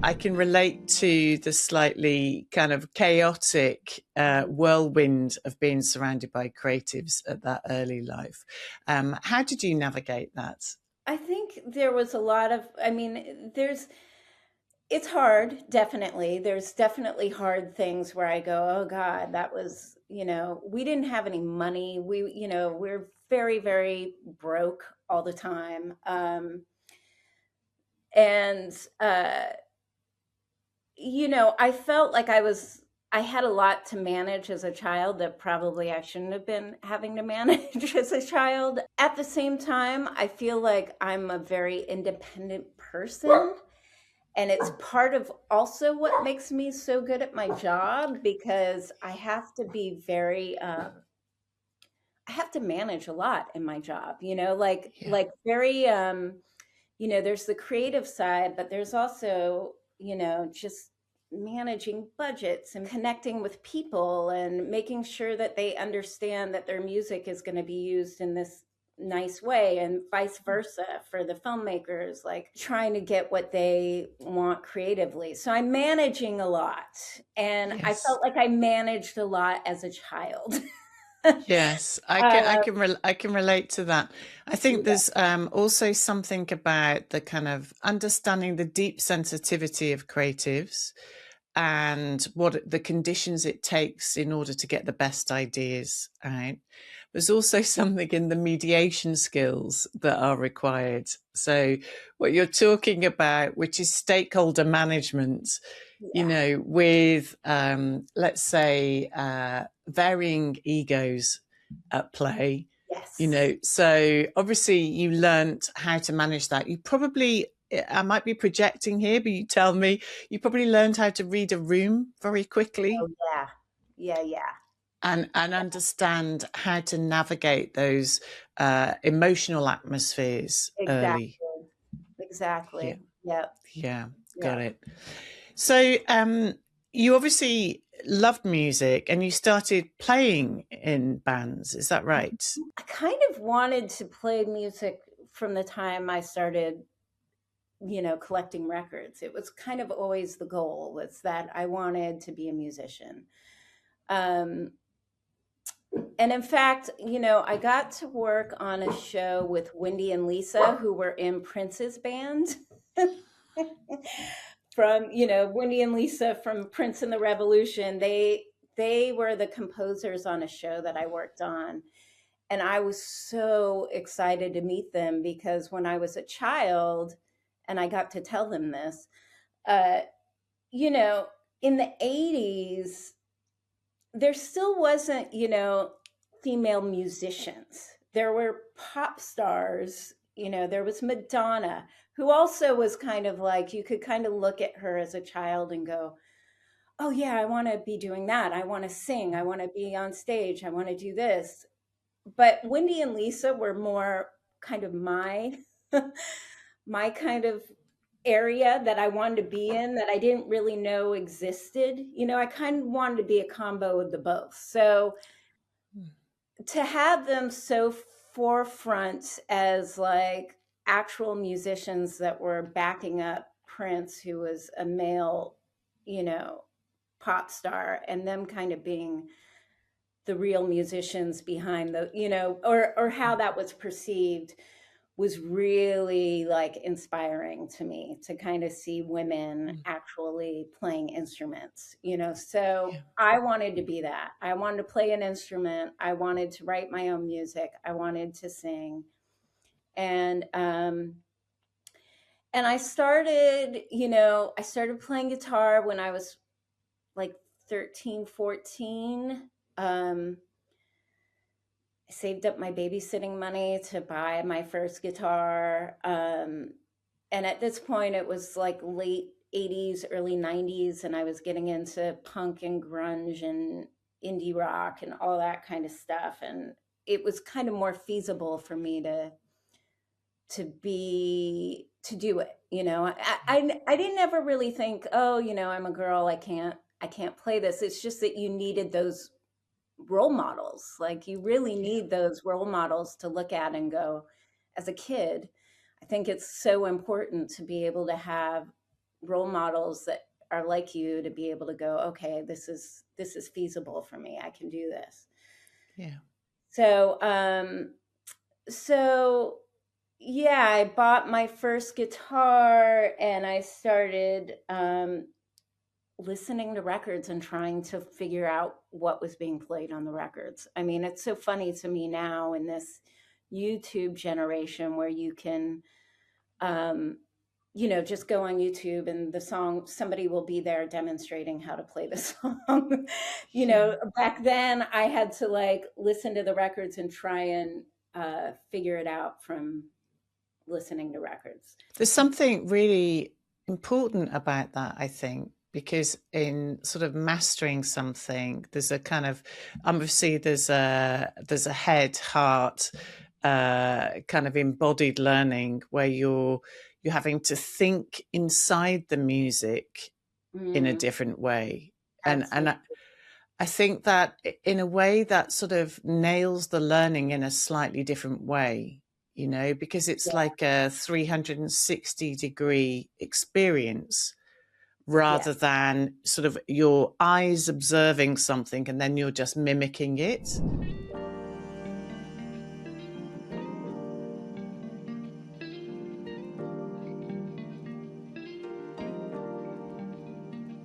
I can relate to the slightly kind of chaotic whirlwind of being surrounded by creatives at that early life. How did you navigate that? I think there was a lot of, I mean, it's hard, definitely. There's definitely hard things where I go, oh God, that was, we didn't have any money. We're very, very broke all the time. And, I felt like I had a lot to manage as a child that probably I shouldn't have been having to manage as a child. At the same time, I feel like I'm a very independent person. And it's part of also what makes me so good at my job because I have to be I have to manage a lot in my job, Yeah. like very, there's the creative side, but there's also, just managing budgets and connecting with people and making sure that they understand that their music is going to be used in this nice way and vice versa for the filmmakers, like trying to get what they want creatively. So I'm managing a lot, and I Yes. felt like I managed a lot as a child. Yes, uh, I can relate to that. I think yeah. there's also something about the kind of understanding the deep sensitivity of creatives and what the conditions it takes in order to get the best ideas out. There's also something in the mediation skills that are required. So what you're talking about, which is stakeholder management, Yeah. with let's say varying egos at play. Yes. So obviously you learned how to manage that. You probably, I might be projecting here, but you tell me, you probably learned how to read a room very Oh quickly yeah. Yeah, yeah. and understand how to navigate those emotional atmospheres early. Exactly. Yeah, Exactly. Yep. yeah, got Yep. it. So you obviously loved music and you started playing in bands. Is that right? I kind of wanted to play music from the time I started, collecting records. It was kind of always the goal was that I wanted to be a musician. Um, and in fact, I got to work on a show with Wendy and Lisa, who were in Prince's band. From, Wendy and Lisa from Prince and the Revolution. They were the composers on a show that I worked on. And I was so excited to meet them because when I was a child, and I got to tell them this, uh, you know, in the 80s, there still wasn't, female musicians. There were pop stars, there was Madonna, who also was kind of like, you could kind of look at her as a child and go, oh, yeah, I want to be doing that. I want to sing. I want to be on stage. I want to do this. But Wendy and Lisa were more kind of my my kind of area that I wanted to be in that I didn't really know existed. I kind of wanted to be a combo of the both. So to have them so forefront as like actual musicians that were backing up Prince, who was a male, you know, pop star, and them kind of being the real musicians behind the, or how that was perceived was really like inspiring to me to kind of see women Mm. actually playing instruments, so Yeah. I wanted to be that. I wanted to play an instrument. I wanted to write my own music. I wanted to sing. And I started playing guitar when I was like 13, 14. I saved up my babysitting money to buy my first guitar. And at this point, it was like late 80s, early 90s, and I was getting into punk and grunge and indie rock and all that kind of stuff. And it was kind of more feasible for me to do it. I didn't ever really think, oh, I'm a girl, I can't play this. It's just that you needed those role models. Like you really Yeah. need those role models to look at and go, as a kid, I think it's so important to be able to have role models that are like you to be able to go, okay, this is feasible for me. I can do this. Yeah. So so yeah, I bought my first guitar and I started listening to records and trying to figure out what was being played on the records. I mean, it's so funny to me now in this YouTube generation where you can, um, just go on YouTube and the song, somebody will be there demonstrating how to play the song. Yeah. Back then I had to like listen to the records and try and figure it out from listening to records. There's something really important about that, I think, because in sort of mastering something, there's a kind of obviously there's a head, heart, kind of embodied learning where you're having to think inside the music in a Mm, different way. And absolutely. I think that in a way that sort of nails the learning in a slightly different way, because it's Yeah. like a 360-degree experience Yes. rather than sort of your eyes observing something and then you're just mimicking it.